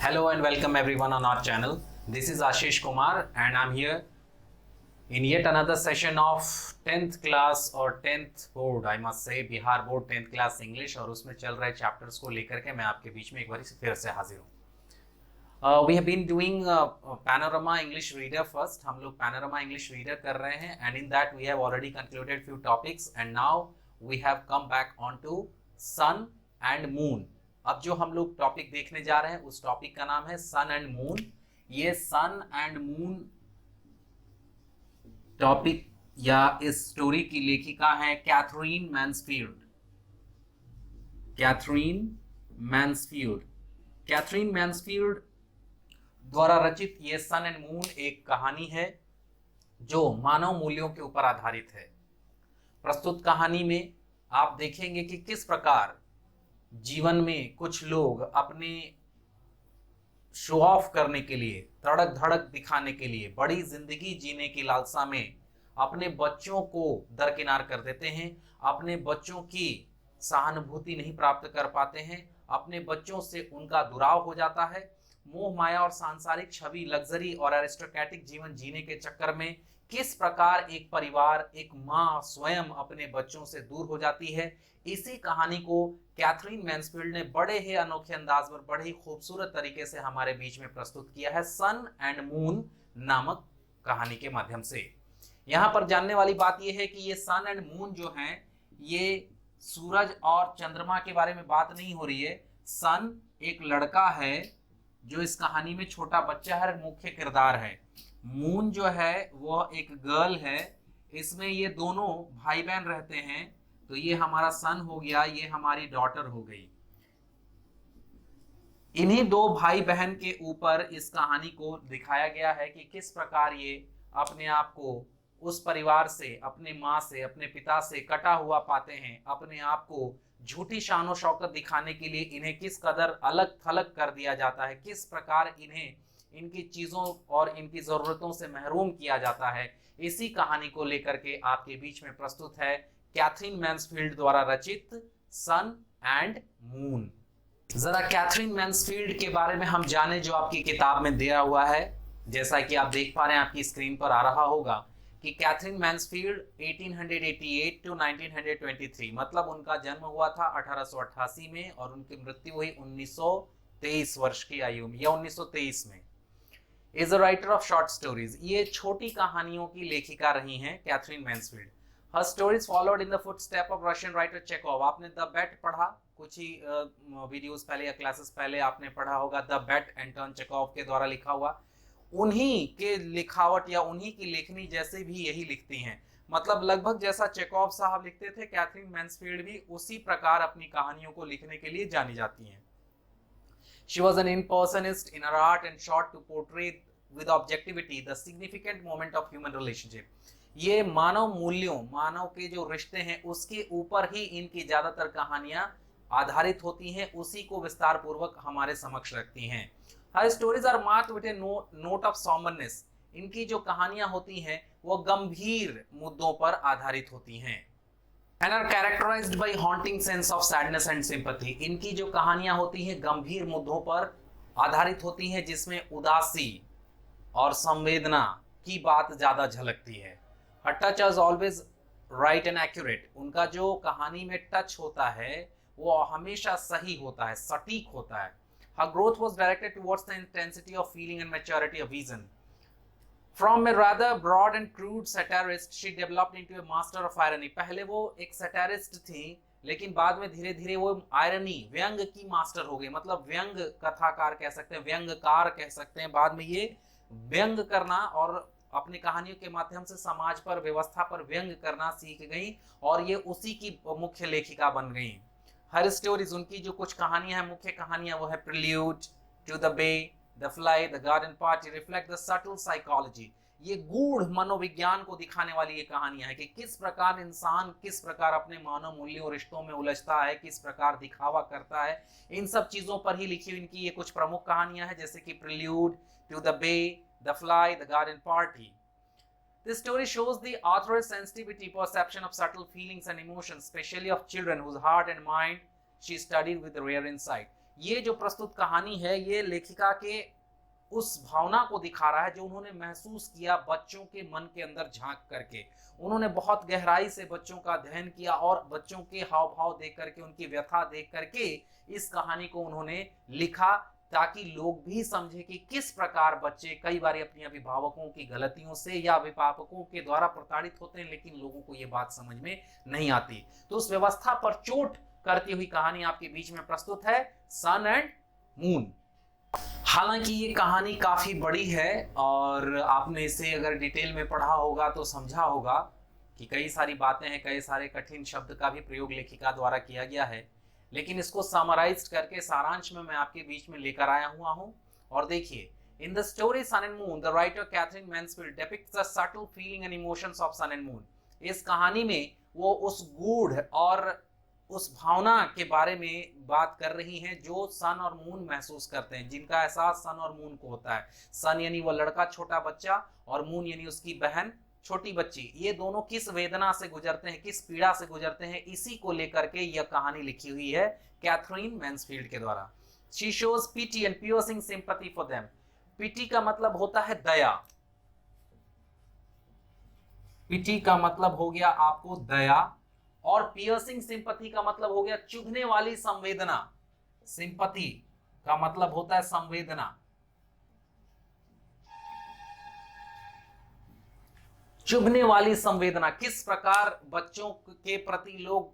Hello and welcome everyone on our channel. This is Ashish Kumar and I'm here in yet another session of 10th class और 10th board, I must say Bihar board 10th class English, और उसमें चल रहे chapters को लेकर के मैं आपके बीच में एक बार फिर से हाजिर हूँ. We have been doing Panorama English Reader first. हम लोग Panorama English Reader कर रहे हैं and in that we have already concluded few topics and now we have come back onto Sun and Moon. अब जो हम लोग टॉपिक देखने जा रहे हैं उस टॉपिक का नाम है सन एंड मून. ये सन एंड मून टॉपिक या इस स्टोरी की लेखिका है कैथरीन मैन्सफील्ड. कैथरीन मैन्सफील्ड द्वारा रचित ये सन एंड मून एक कहानी है जो मानव मूल्यों के ऊपर आधारित है. प्रस्तुत कहानी में आप देखेंगे कि किस प्रकार जीवन में कुछ लोग अपने शो ऑफ करने के लिए, तड़क धड़क दिखाने के लिए, बड़ी जिंदगी जीने की लालसा में अपने बच्चों को दरकिनार कर देते हैं, अपने बच्चों की सहानुभूति नहीं प्राप्त कर पाते हैं, अपने बच्चों से उनका दुराव हो जाता है. मोह माया और सांसारिक छवि, लग्जरी और एरिस्टोक्रेटिक जीवन जीने के चक्कर में किस प्रकार एक परिवार, एक माँ स्वयं अपने बच्चों से दूर हो जाती है. इसी कहानी को कैथरीन मैन्सफील्ड ने बड़े ही अनोखे अंदाज में, बड़े ही खूबसूरत तरीके से हमारे बीच में प्रस्तुत किया है सन एंड मून नामक कहानी के माध्यम से. यहाँ पर जानने वाली बात यह है कि ये सन एंड मून जो हैं, ये सूरज और चंद्रमा के बारे में बात नहीं हो रही है. सन एक लड़का है जो इस कहानी में छोटा बच्चा है, मुख्य किरदार है. मून जो है वह एक गर्ल है. इसमें ये दोनों भाई बहन रहते हैं, तो ये हमारा सन हो गया, ये हमारी डॉटर हो गई. इन्हीं दो भाई बहन के ऊपर इस कहानी को दिखाया गया है कि किस प्रकार ये अपने आप को उस परिवार से, अपने माँ से, अपने पिता से कटा हुआ पाते हैं. अपने आप को झूठी शान और शौकत दिखाने के लिए इन्हें किस कदर अलग थलग कर दिया जाता है, किस प्रकार इन्हें इनकी चीजों और इनकी जरूरतों से महरूम किया जाता है. इसी कहानी को लेकर के आपके बीच में प्रस्तुत है कैथरीन मैन्सफील्ड द्वारा रचित सन एंड मून. जरा कैथरीन मैन्सफील्ड के बारे में हम जाने जो आपकी किताब में दिया हुआ है. जैसा कि आप देख पा रहे हैं, आपकी स्क्रीन पर आ रहा होगा कि कैथरीन मैन्सफील्ड 1888 टू 1923, मतलब उनका जन्म हुआ था 1888 में और उनकी मृत्यु हुई 1923 वर्ष की आयु में या 1923 में. Is a writer of short stories. ये छोटी कहानियों की लेखिका रही हैं Katherine Mansfield. Her stories followed in the footstep of Russian writer Chekhov. आपने द बेट पढ़ा, कुछ ही वीडियोस पहले या क्लासेस पहले आपने पढ़ा होगा. द बेट एंटोन चेकोव के द्वारा लिखा हुआ. उन्हीं के लिखावट या उन्हीं की लेखनी जैसे भी यही लिखती हैं. मतलब लगभग जैसा चेकोव साहब लिखते थे, कैथरीन मैन्सफील्ड भी उसी प्रकार अपनी कहानियों को लिखने के लिए जानी जाती हैं. She was an impersonist in her art and sought to portray with objectivity the significant moment of human relationship. ये मानव मूल्यों, मानव के जो रिश्ते हैं उसके ऊपर ही इनकी ज्यादातर कहानियां आधारित होती हैं, उसी को विस्तार पूर्वक हमारे समक्ष रखती हैं. Her stories are marked with a note of somberness. इनकी जो कहानियां होती हैं वो गंभीर मुद्दों पर आधारित होती हैं. And are characterized by haunting sense of sadness and sympathy. इनकी जो कहानियां होती हैं गंभीर मुद्दों पर आधारित होती हैं, जिसमें उदासी और संवेदना की बात ज्यादा झलकती है. Her touch is always right and accurate. उनका जो कहानी में टच होता है वो हमेशा सही होता है, सटीक होता है. Her growth was directed towards the intensity of feeling and maturity of vision. From a rather broad and crude satirist, she developed into a master of irony. पहले वो एक satirist थी, लेकिन बाद में धीरे धीरे वो आयरनी, व्यंग की मास्टर हो गई. मतलब व्यंग कथाकार कह सकते हैं, व्यंगकार कह सकते हैं. बाद में ये व्यंग करना और अपनी कहानियों के माध्यम से समाज पर, व्यवस्था पर व्यंग करना सीख गई और ये उसी की मुख्य लेखिका बन गई. हर स्टोरीज, उनकी जो कुछ कहानियां हैं, मुख्य कहानियां, वो है Prelude to the Bay, the Fly, the Garden Party, reflect the subtle psychology. ये गूढ़ मनोविज्ञान को दिखाने वाली ये कहानियां है कि किस प्रकार इंसान किस प्रकार अपने मानव मूल्यों, रिश्तों में उलझता है, किस प्रकार दिखावा करता है. इन सब चीजों पर ही लिखी हुई इनकी ये कुछ प्रमुख कहानियां हैं, जैसे कि Prelude to the Bay, the Fly, the Garden Party. This story shows the author's sensitivity, perception of subtle feelings and emotions, especially of children whose heart and mind she studied with rare insight. ये जो प्रस्तुत कहानी है ये लेखिका के उस भावना को दिखा रहा है जो उन्होंने महसूस किया बच्चों के मन के अंदर झांक करके। उन्होंने बहुत गहराई से बच्चों का अध्ययन किया और बच्चों के हाव भाव देख करके, उनकी व्यथा देख करके इस कहानी को उन्होंने लिखा, ताकि लोग भी समझे कि किस प्रकार बच्चे कई बार अपने अभिभावकों की गलतियों से या अभिभावकों के द्वारा प्रताड़ित होते हैं, लेकिन लोगों को ये बात समझ में नहीं आती। तो उस व्यवस्था पर चोट करती हुई कहानी आपके बीच में प्रस्तुत है, सन एंड मून। हालांकि ये कहानी काफी बड़ी है और आपने इसे अगर डिटेल में पढ़ा होगा तो समझा होगा कि कई सारी बातें हैं, कई सारे कठिन शब्द का भी प्रयोग लेखिका द्वारा किया गया है, लेकिन इसको समराइज करके सारांश में मैं आपके बीच में लेकर आया हुआ हूं। और देखिए, in the story Sun and Moon the writer Katherine Mansfield depicts the subtle feeling and emotions of Sun and Moon. इस कहानी में वो उस गूढ़ और उस भावना के बारे में बात कर रही हैं जो सन और मून महसूस करते हैं, जिनका एहसास सन और मून को होता है। सन यानी वो लड़का, छोटा बच्चा, और मून यानी उसकी बहन, छोटी बच्ची। ये दोनों किस वेदना से गुजरते हैं, किस पीड़ा से गुजरते हैं, इसी को लेकर के यह कहानी लिखी हुई है कैथरीन मैन्सफील्ड के द्वारा। She shows pity and piercing sympathy for them. Pity का मतलब होता है दया, पिटी का मतलब हो गया आपको दया, और पियर्सिंग सिंपैथी का मतलब हो गया चुभने वाली संवेदना। सिंपैथी का मतलब होता है संवेदना। चुभने वाली संवेदना, किस प्रकार बच्चों के प्रति लोग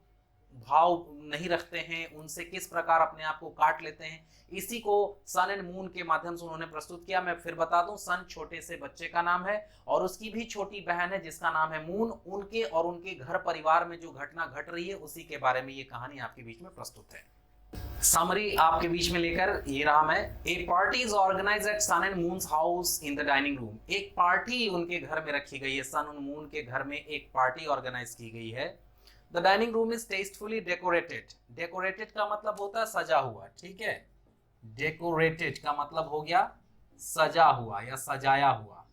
भाव नहीं रखते हैं, उनसे किस प्रकार अपने आप को काट लेते हैं, इसी को सन एंड मून के माध्यम से उन्होंने प्रस्तुत किया। मैं फिर बता दूं, सन छोटे से बच्चे का नाम है और उसकी भी छोटी बहन है जिसका नाम है मून। उनके और उनके घर परिवार में जो घटना घट रही है उसी के बारे में ये कहानी आपके बीच में प्रस्तुत है। समरी आपके बीच में लेकर ये रहा मैं। A party is organized at Sun and Moon's house in the dining room. एक पार्टी उनके घर में रखी गई है, सन और मून के घर में एक पार्टी ऑर्गेनाइज की गई है। The dining room is tastefully decorated. Decorated का मतलब होता है सजा हुआ, ठीक है। डेकोरेटेड का मतलब हो गया सजा हुआ या सजाया हुआ।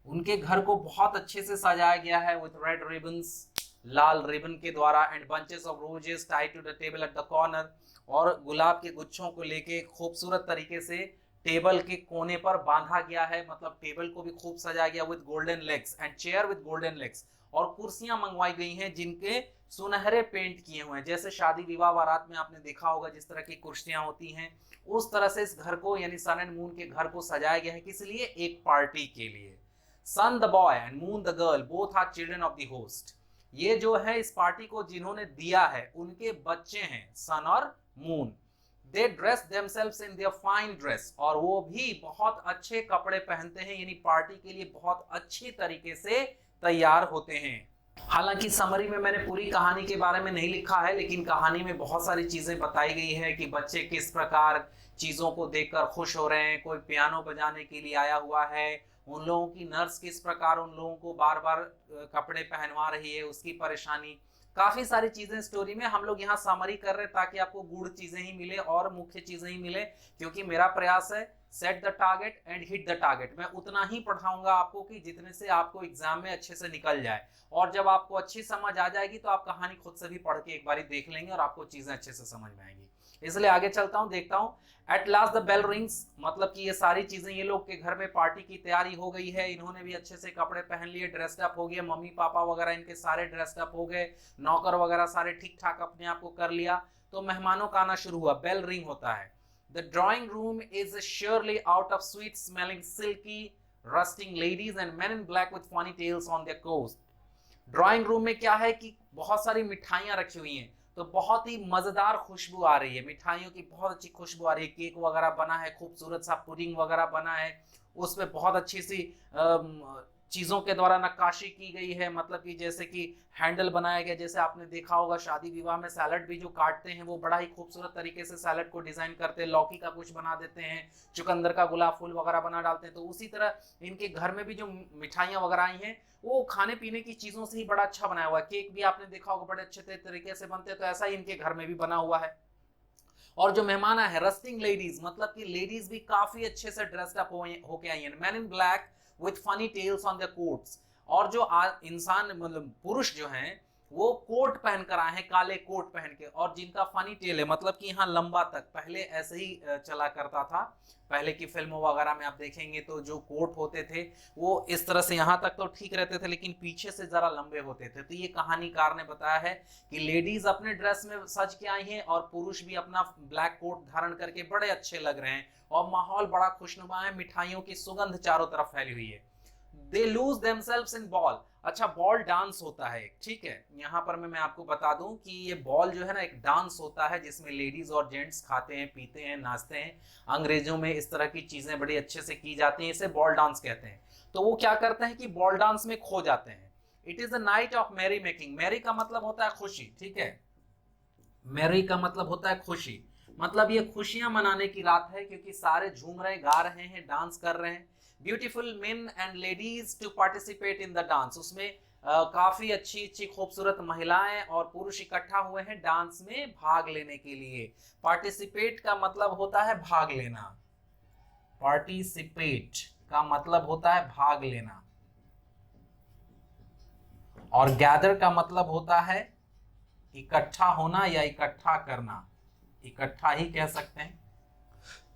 उनके घर को बहुत अच्छे से सजाया गया है विथ रेड रिबन्स, लाल रिबन के द्वारा, and bunches of roses tied to the table at the corner, और गुलाब के गुच्छों को लेके खूबसूरत तरीके से टेबल के कोने पर बांधा गया है। मतलब टेबल को भी खूब सजाया गया with golden legs and chair with golden legs. और कुर्सियां मंगवाई गई हैं जिनके सुनहरे पेंट किए हुए हैं, जैसे शादी विवाह बारात में आपने देखा होगा जिस तरह की कुर्सियां होती हैं, उस तरह से इस घर को यानी सन एंड मून के घर को सजाया गया है। किस लिए? एक पार्टी के लिए। Sun the boy and Moon the girl both are children of the host. ये जो है इस पार्टी को जिन्होंने दिया है उनके बच्चे हैं सन और moon. They dress themselves in their fine dress, और वो भी बहुत अच्छे कपड़े पहनते हैं, यानी पार्टी के लिए बहुत अच्छी तरीके से तैयार होते हैं। हालांकि समरी में मैंने पूरी कहानी के बारे में नहीं लिखा है, लेकिन कहानी में बहुत सारी चीजें बताई गई है कि बच्चे किस प्रकार चीजों को देखकर खुश हो रहे हैं। कोई पियानो बजाने के लिए आया हुआ है, उन लोगों की नर्स किस प्रकार उन लोगों को बार बार कपड़े पहनवा रही है, उसकी परेशानी, काफी सारी चीजें स्टोरी में। हम लोग यहाँ समरी कर रहे हैं ताकि आपको गूढ़ चीजें ही मिले और मुख्य चीजें ही मिले, क्योंकि मेरा प्रयास है set the target and hit the target. मैं उतना ही पढ़ाऊंगा आपको कि जितने से आपको एग्जाम में अच्छे से निकल जाए, और जब आपको अच्छी समझ आ जाएगी तो आप कहानी खुद से भी पढ़ के एक बार देख लेंगे और आपको चीजें अच्छे से समझ में आएंगी। इसलिए आगे चलता हूं, देखता हूं। At last the bell rings, मतलब कि ये सारी चीजें, ये लोग के घर में पार्टी की तैयारी हो गई है, इन्होंने भी अच्छे से कपड़े पहन लिए, ड्रेस्ड अप हो गए, मम्मी पापा वगैरह इनके सारे ड्रेस्ड अप हो गए, नौकर वगैरह सारे ठीक ठाक अपने आप को कर लिया, तो मेहमानों का आना शुरू हुआ। बेल रिंग होता है। The drawing room is surely out of sweet smelling silky rusting ladies and men in black with funny tails on their coats. Drawing room में क्या है कि बहुत सारी मिठाइयां रखी हुई हैं, तो बहुत ही मजेदार खुशबू आ रही है, मिठाइयों की बहुत अच्छी खुशबू आ रही है। केक वगैरह बना है, खूबसूरत सा पुडिंग वगैरह बना है, उसमें बहुत अच्छी सी चीजों के द्वारा नक्काशी की गई है, मतलब कि जैसे कि हैंडल बनाया गया, जैसे आपने देखा होगा शादी विवाह में सैलड भी जो काटते हैं वो बड़ा ही खूबसूरत तरीके से सैलड को डिजाइन करते हैं, लौकी का कुछ बना देते हैं, चुकंदर का गुलाब फूल वगैरह बना डालते हैं। तो उसी तरह इनके घर में भी जो मिठाइयाँ वगैरह आई हैं वो खाने पीने की चीजों से ही बड़ा अच्छा बनाया हुआ है। केक भी आपने देखा होगा बड़े अच्छे तरीके से बनते हैं, तो ऐसा ही इनके घर में भी बना हुआ है। और जो मेहमान है रस्टिंग लेडीज, मतलब कि लेडीज भी काफी अच्छे से ड्रेस्ड अप होके आई हैं। Man in black with funny tails on their coats, और जो इंसान मतलब पुरुष जो हैं वो कोट पहन कर आए हैं, काले कोट पहन के, और जिनका फनी टेल है, मतलब कि यहाँ लंबा तक, पहले ऐसे ही चला करता था, पहले की फिल्मों वगैरह में आप देखेंगे तो जो कोट होते थे वो इस तरह से यहाँ तक तो ठीक रहते थे, लेकिन पीछे से जरा लंबे होते थे। तो ये कहानीकार ने बताया है कि लेडीज अपने ड्रेस में सज के आई हैं और पुरुष भी अपना ब्लैक कोट धारण करके बड़े अच्छे लग रहे हैं, और माहौल बड़ा खुशनुमा है, मिठाइयों की सुगंध चारों तरफ फैली हुई है। They lose themselves in ball. अच्छा, बॉल डांस होता है, ठीक है, यहाँ पर मैं आपको बता दूं कि ये बॉल जो है ना एक डांस होता है जिसमें लेडीज और जेंट्स खाते हैं, पीते हैं, नाचते हैं। अंग्रेजों में इस तरह की चीजें बड़ी अच्छे से की जाती हैं, इसे बॉल डांस कहते हैं। तो वो क्या करते हैं कि बॉल डांस में खो जाते हैं। It is the night of merry making. Merry का मतलब होता है खुशी, ठीक है, मैरी का मतलब होता है खुशी, मतलब ये खुशियां मनाने की रात है, क्योंकि सारे झूम रहे, गा रहे हैं, डांस कर रहे हैं। Beautiful men and ladies to participate in the dance. उसमें काफी अच्छी अच्छी खूबसूरत महिलाएं और पुरुष इकट्ठा हुए हैं डांस में भाग लेने के लिए। पार्टिसिपेट का मतलब होता है भाग लेना, पार्टिसिपेट का मतलब होता है भाग लेना, और गैदर का मतलब होता है इकट्ठा होना या इकट्ठा करना, इकट्ठा ही कह सकते हैं।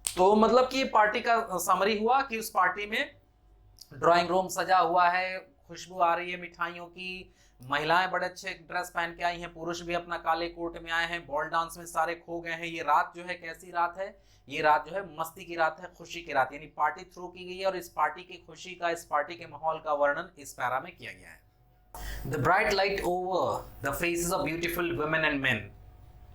तो मतलब कि पार्टी का समरी हुआ कि उस पार्टी में ड्राइंग रूम सजा हुआ है, खुशबू आ रही है मिठाइयों की, महिलाएं बड़े अच्छे ड्रेस पहन के आई हैं, पुरुष भी अपना काले कोट में आए हैं, बॉल डांस में सारे खो गए हैं। ये रात जो है कैसी रात है, ये रात जो है मस्ती की रात है, खुशी की रात, यानी पार्टी थ्रू की गई है, और इस पार्टी की खुशी का, इस पार्टी के माहौल का वर्णन इस पैरा में किया गया है। The bright light over the faces of beautiful women and men।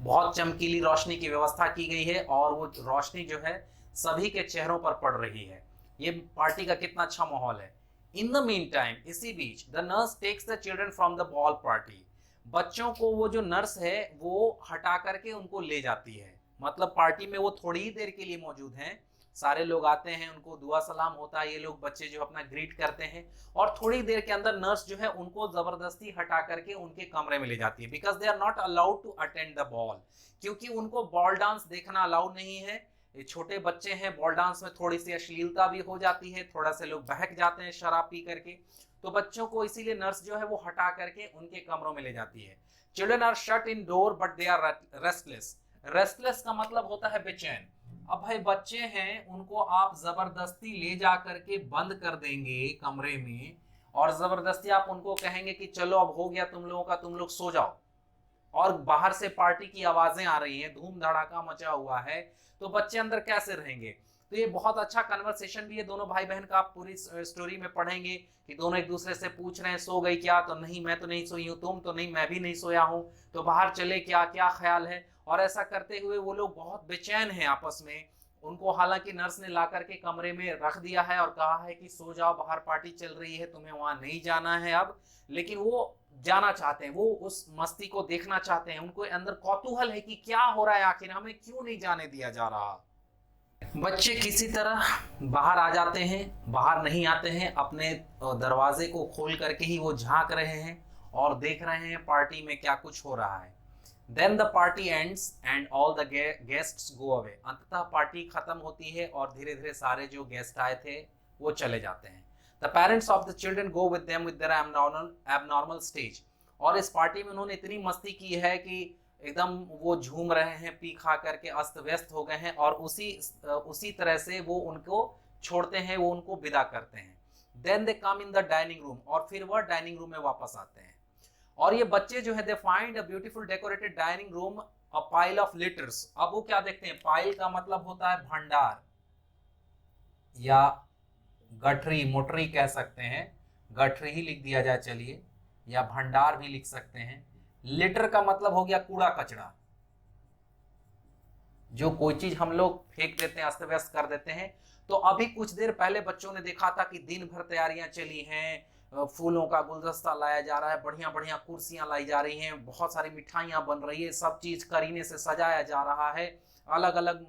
बहुत चमकीली रोशनी की व्यवस्था की गई है, और वो रोशनी जो है सभी के चेहरों पर पड़ रही है। ये पार्टी का कितना अच्छा माहौल है। इन द मीन टाइम, इसी बीच, the nurse takes the children from the ball party. बच्चों को वो जो नर्स है वो हटा करके उनको ले जाती है, मतलब पार्टी में वो थोड़ी ही देर के लिए मौजूद हैं, सारे लोग आते हैं, उनको दुआ सलाम होता है, ये लोग बच्चे जो अपना ग्रीट करते हैं, और थोड़ी देर के अंदर नर्स जो है उनको जबरदस्ती हटा करके उनके कमरे में ले जाती है। Because they are not allowed to attend the ball, क्योंकि उनको बॉल डांस देखना अलाउड नहीं है। ये छोटे बच्चे हैं, बॉल डांस में थोड़ी सी अश्लीलता भी हो जाती है, थोड़ा से लोग बहक जाते हैं शराब पी करके, तो बच्चों को इसीलिए नर्स जो है वो हटा करके उनके कमरों में ले जाती है। Children are shut in door but they are restless. Restless का मतलब होता है बेचैन। अब भाई बच्चे हैं, उनको आप जबरदस्ती ले जा करके बंद कर देंगे कमरे में, और जबरदस्ती आप उनको कहेंगे कि चलो अब हो गया तुम लोगों का, तुम लोग सो जाओ, और बाहर से पार्टी की आवाजें आ रही हैं, धूम धड़ाका मचा हुआ है, तो बच्चे अंदर कैसे रहेंगे। तो ये बहुत अच्छा कन्वर्सेशन भी है दोनों भाई बहन का। आप पूरी स्टोरी में पढ़ेंगे कि दोनों एक दूसरे से पूछ रहे हैं, सो गई क्या, तो नहीं मैं तो नहीं सोई हूँ, तुम तो नहीं, मैं भी नहीं सोया हूँ, तो बाहर चले क्या, क्या ख्याल है। और ऐसा करते हुए वो लोग बहुत बेचैन हैं आपस में। उनको हालांकि नर्स ने ला करके कमरे में रख दिया है और कहा है कि सो जाओ, बाहर पार्टी चल रही है, तुम्हें वहां नहीं जाना है अब, लेकिन वो जाना चाहते हैं, वो उस मस्ती को देखना चाहते हैं, उनको अंदर कौतूहल है कि क्या हो रहा है, आखिर हमें क्यों नहीं जाने दिया जा रहा। बच्चे किसी तरह बाहर आ जाते हैं, बाहर नहीं आते हैं, अपने दरवाजे को खोल करके ही वो झांक रहे हैं और देख रहे हैं पार्टी में क्या कुछ हो रहा है। Then the party ends and all the guests go away। अंततः पार्टी खत्म होती है और धीरे धीरे सारे जो गेस्ट आए थे वो चले जाते हैं। The parents of the children go with them with their abnormal stage। और इस पार्टी में उन्होंने इतनी मस्ती की है कि एकदम वो झूम रहे हैं, पी खा करके अस्त व्यस्त हो गए हैं, और उसी तरह से वो उनको छोड़ते हैं, वो उनको विदा करते हैं। Then they come in the dining room। और फिर वह डाइनिंग रूम में वापस आते हैं, और ये बच्चे जो है they find a beautiful decorated dining room a pile of litres. अब वो क्या देखते हैं, पाइल का मतलब होता है भंडार या गठरी, मोटरी कह सकते हैं, गठरी ही लिख दिया जाए चलिए, या भंडार भी लिख सकते हैं। लिटर का मतलब हो गया कूड़ा कचरा, जो कोई चीज हम लोग फेंक देते हैं, अस्त व्यस्त कर देते हैं। तो अभी कुछ देर पहले बच्चों ने देखा था कि दिन भर तैयारियां चली हैं, फूलों का गुलदस्ता लाया जा रहा है, बढ़िया बढ़िया कुर्सियां लाई जा रही हैं, बहुत सारी मिठाइयां बन रही है, सब चीज करीने से सजाया जा रहा है, अलग अलग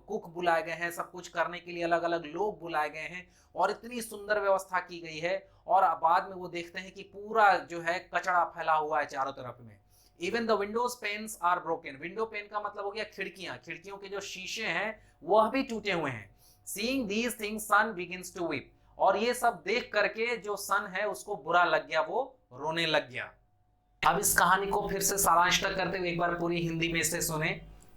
कुक बुलाए गए हैं, सब कुछ करने के लिए अलग अलग लोग बुलाए गए हैं, और इतनी सुंदर व्यवस्था की गई है। और बाद में वो देखते हैं कि पूरा जो है कचरा फैला हुआ है चारों तरफ में। Even the windows panes are broken. Window pane का मतलब हो गया खिड़कियां, खिड़कियों के जो शीशे हैं वह भी टूटे हुए हैं। Seeing these things sun begins to weep. और ये सब देख करके जो सन है उसको बुरा लग गया, वो रोने लग गया। अब इस कहानी को फिर से सारांश तक करते हुए एक बार पूरी हिंदी में इसे सुने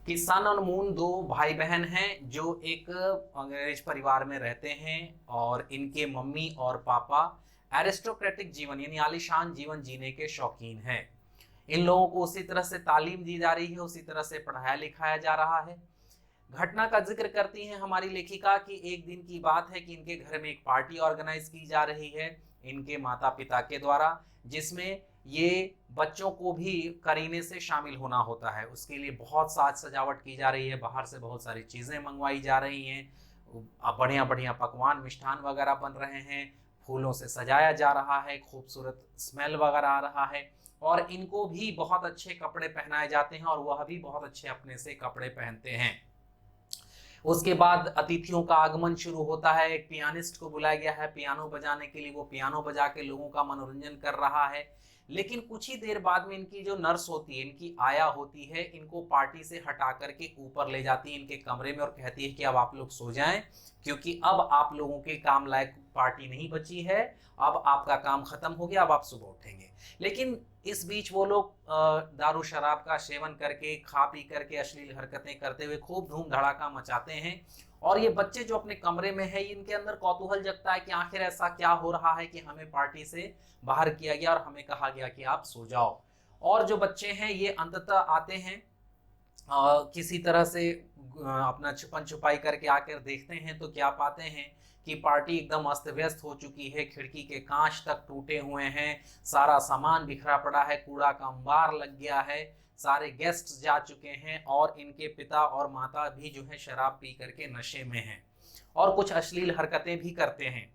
कि सन और मून दो भाई बहन हैं जो एक अंग्रेज परिवार में रहते हैं और इनके मम्मी और पापा एरिस्टोक्रेटिक जीवन यानी आलीशान जीवन जीने के शौकीन हैं। इन लोगों को उसी तरह से तालीम दी जा रही है, उसी तरह से पढ़ाया लिखाया जा रहा है। घटना का जिक्र करती हैं हमारी लेखिका कि एक दिन की बात है कि इनके घर में एक पार्टी ऑर्गेनाइज की जा रही है इनके माता पिता के द्वारा, जिसमें ये बच्चों को भी करीने से शामिल होना होता है। उसके लिए बहुत साज सजावट की जा रही है, बाहर से बहुत सारी चीज़ें मंगवाई जा रही हैं, बढ़िया बढ़िया पकवान मिष्ठान वगैरह बन रहे हैं, फूलों से सजाया जा रहा है, खूबसूरत स्मेल वगैरह आ रहा है और इनको भी बहुत अच्छे कपड़े पहनाए जाते हैं और वह भी बहुत अच्छे अपने से कपड़े पहनते हैं। उसके बाद अतिथियों का आगमन शुरू होता है। एक पियानिस्ट को बुलाया गया है पियानो बजाने के लिए, वो पियानो बजा के लोगों का मनोरंजन कर रहा है। लेकिन कुछ ही देर बाद में इनकी जो नर्स होती है, इनकी आया होती है, इनको पार्टी से हटा करके ऊपर ले जाती है इनके कमरे में और कहती है कि अब आप लोग सो जाएं, क्योंकि अब आप लोगों के काम लायक पार्टी नहीं बची है, अब आपका काम खत्म हो गया, अब आप सुबह उठेंगे। लेकिन इस बीच वो लोग दारू शराब का सेवन करके, खा पी करके अश्लील हरकतें करते हुए खूब धूम धड़ाका मचाते हैं और ये बच्चे जो अपने कमरे में है, इनके अंदर कौतूहल जगता है कि आखिर ऐसा क्या हो रहा है कि हमें पार्टी से बाहर किया गया और हमें कहा गया कि आप सो जाओ। और जो बच्चे हैं ये अंततः आते हैं किसी तरह से अपना छुपन छुपाई करके आकर देखते हैं तो क्या पाते हैं कि पार्टी एकदम अस्त व्यस्त हो चुकी है, खिड़की के कांच तक टूटे हुए हैं, सारा सामान बिखरा पड़ा है, कूड़ा का अंबार लग गया है, सारे गेस्ट जा चुके हैं और इनके पिता और माता भी जो है शराब पी करके नशे में हैं और कुछ अश्लील हरकतें भी करते हैं।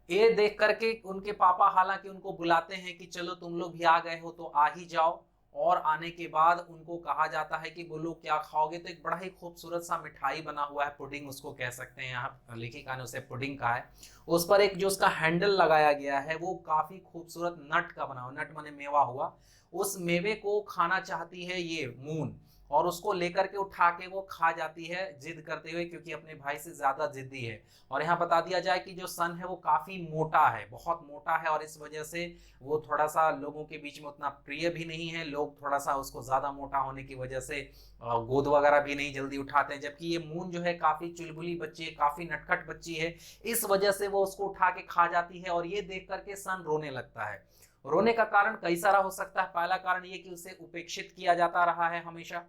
ये देख करके उनके पापा हालांकि उनको बुलाते हैं कि चलो तुम लोग भी आ गए हो तो आ ही जाओ, और आने के बाद उनको कहा जाता है कि बोलो क्या खाओगे, तो एक बड़ा ही खूबसूरत सा मिठाई बना हुआ है, पुडिंग उसको कह सकते हैं, यहाँ लेखिका ने उसे पुडिंग कहा है। उस पर एक जो उसका हैंडल लगाया गया है वो काफी खूबसूरत नट का बना हुआ, नट माने मेवा हुआ, उस मेवे को खाना चाहती है ये मून और उसको लेकर के उठा के वो खा जाती है जिद करते हुए, क्योंकि अपने भाई से ज्यादा जिद्दी है। और यहाँ बता दिया जाए कि जो सन है वो काफी मोटा है, बहुत मोटा है और इस वजह से वो थोड़ा सा लोगों के बीच में उतना प्रिय भी नहीं है, लोग थोड़ा सा उसको ज्यादा मोटा होने की वजह से गोद वगैरह भी नहीं जल्दी उठाते हैं। जबकि ये मून जो है काफी चुलबुली बच्ची है, काफी नटखट बच्ची है, इस वजह से वो उसको उठा के खा जाती है और ये देख करके सन रोने लगता है। रोने का कारण कई सारा हो सकता है। पहला कारण ये कि उसे उपेक्षित किया जाता रहा है हमेशा,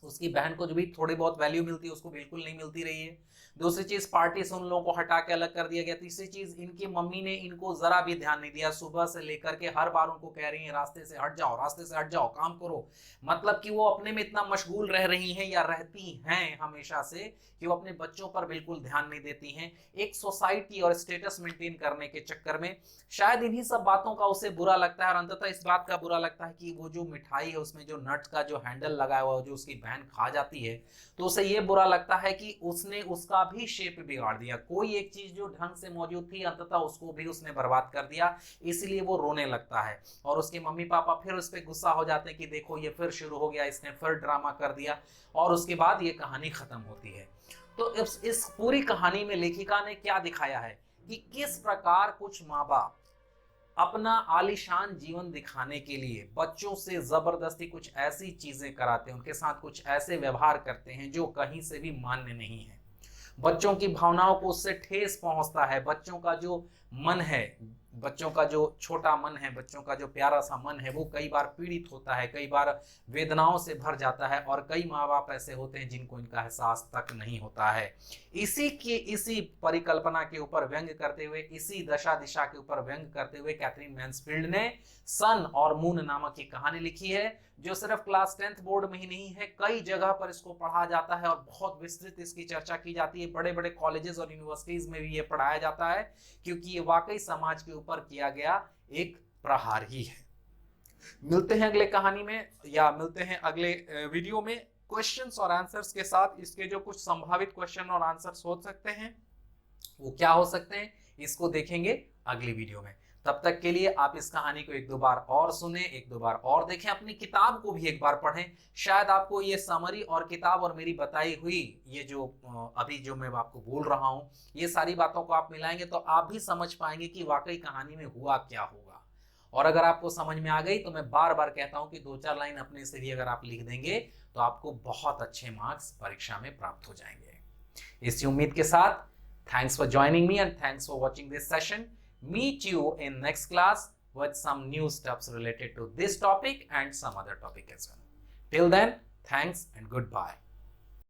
उसकी बहन को जो भी थोड़ी बहुत वैल्यू मिलती है उसको बिल्कुल नहीं मिलती रही है। दूसरी चीज पार्टी से उन लोगों को हटा के अलग कर दिया गया। तीसरी चीज इनकी मम्मी ने इनको जरा भी ध्यान नहीं दिया, सुबह से लेकर के हर बार उनको कह रही है रास्ते से हट जाओ, रास्ते से हट जाओ, काम करो। मतलब कि वो अपने में इतना मशगूल रह रही हैं या रहती हैं हमेशा से कि वो अपने बच्चों पर बिल्कुल ध्यान नहीं देती हैं, एक सोसाइटी और स्टेटस मेंटेन करने के चक्कर में। शायद इन्हीं सब बातों का उसे बुरा लगता है और अंततः इस बात का बुरा लगता है कि वो जो मिठाई है उसमें जो नट का जो हैंडल लगाया हुआ जो उसकी बहन खा जाती है, तो उसे ये बुरा लगता है कि उसने उसका भी शेप बिगाड़ दिया। कोई एक चीज जो ढंग से मौजूद थी अंततः उसको भी उसने बर्बाद कर दिया, इसलिए वो रोने लगता है। और उसके मम्मी पापा फिर उस पर गुस्सा हो जाते हैं कि देखो ये फिर शुरू हो गया, इसने फिर ड्रामा कर दिया, और उसके बाद ये कहानी खत्म होती है। तो इस पूरी कहानी में लेखिका ने क्या दिखाया है कि किस प्रकार कुछ माँ बाप अपना आलीशान जीवन दिखाने के लिए बच्चों से जबरदस्ती कुछ ऐसी चीजें कराते हैं, उनके साथ कुछ ऐसे व्यवहार करते हैं जो कहीं से भी मान्य नहीं है। बच्चों की भावनाओं को उससे ठेस पहुंचता है। बच्चों का जो मन है, बच्चों का जो छोटा मन है, बच्चों का जो प्यारा सा मन है, वो कई बार पीड़ित होता है, कई बार वेदनाओं से भर जाता है और कई माँ बाप ऐसे होते हैं जिनको इनका एहसास तक नहीं होता है। इसी परिकल्पना के ऊपर व्यंग करते हुए, इसी दशा दिशा के ऊपर व्यंग करते हुए कैथरीन मैन्सफील्ड ने सन और मून नामक की कहानी लिखी है, जो सिर्फ क्लास 10th बोर्ड में ही नहीं है, कई जगह पर इसको पढ़ा जाता है और बहुत विस्तृत इसकी चर्चा की जाती है। बड़े बड़े कॉलेजेस और यूनिवर्सिटीज में भी ये पढ़ाया जाता है, क्योंकि ये वाकई समाज के ऊपर किया गया एक प्रहार ही है। मिलते हैं अगले कहानी में, या मिलते हैं अगले वीडियो में क्वेश्चंस और आंसर्स के साथ। इसके जो कुछ संभावित क्वेश्चन और आंसर्स हो सकते हैं वो क्या हो सकते हैं, इसको देखेंगे अगली वीडियो में। तब तक के लिए आप इस कहानी को एक दो बार और सुने, एक दो बार और देखें, अपनी किताब को भी एक बार पढ़ें। शायद आपको ये समरी और किताब और मेरी बताई हुई ये जो अभी जो मैं आपको बोल रहा हूँ, ये सारी बातों को आप मिलाएंगे तो आप भी समझ पाएंगे कि वाकई कहानी में हुआ क्या होगा। और अगर आपको समझ में आ गई तो मैं बार बार कहता हूं कि 2-4 लाइन अपने से भी अगर आप लिख देंगे तो आपको बहुत अच्छे मार्क्स परीक्षा में प्राप्त हो जाएंगे। इसी उम्मीद के साथ thanks for joining me and thanks for watching this session. Meet you in next class with some new stuffs related to this topic and some other topic as well. Till then, thanks and goodbye.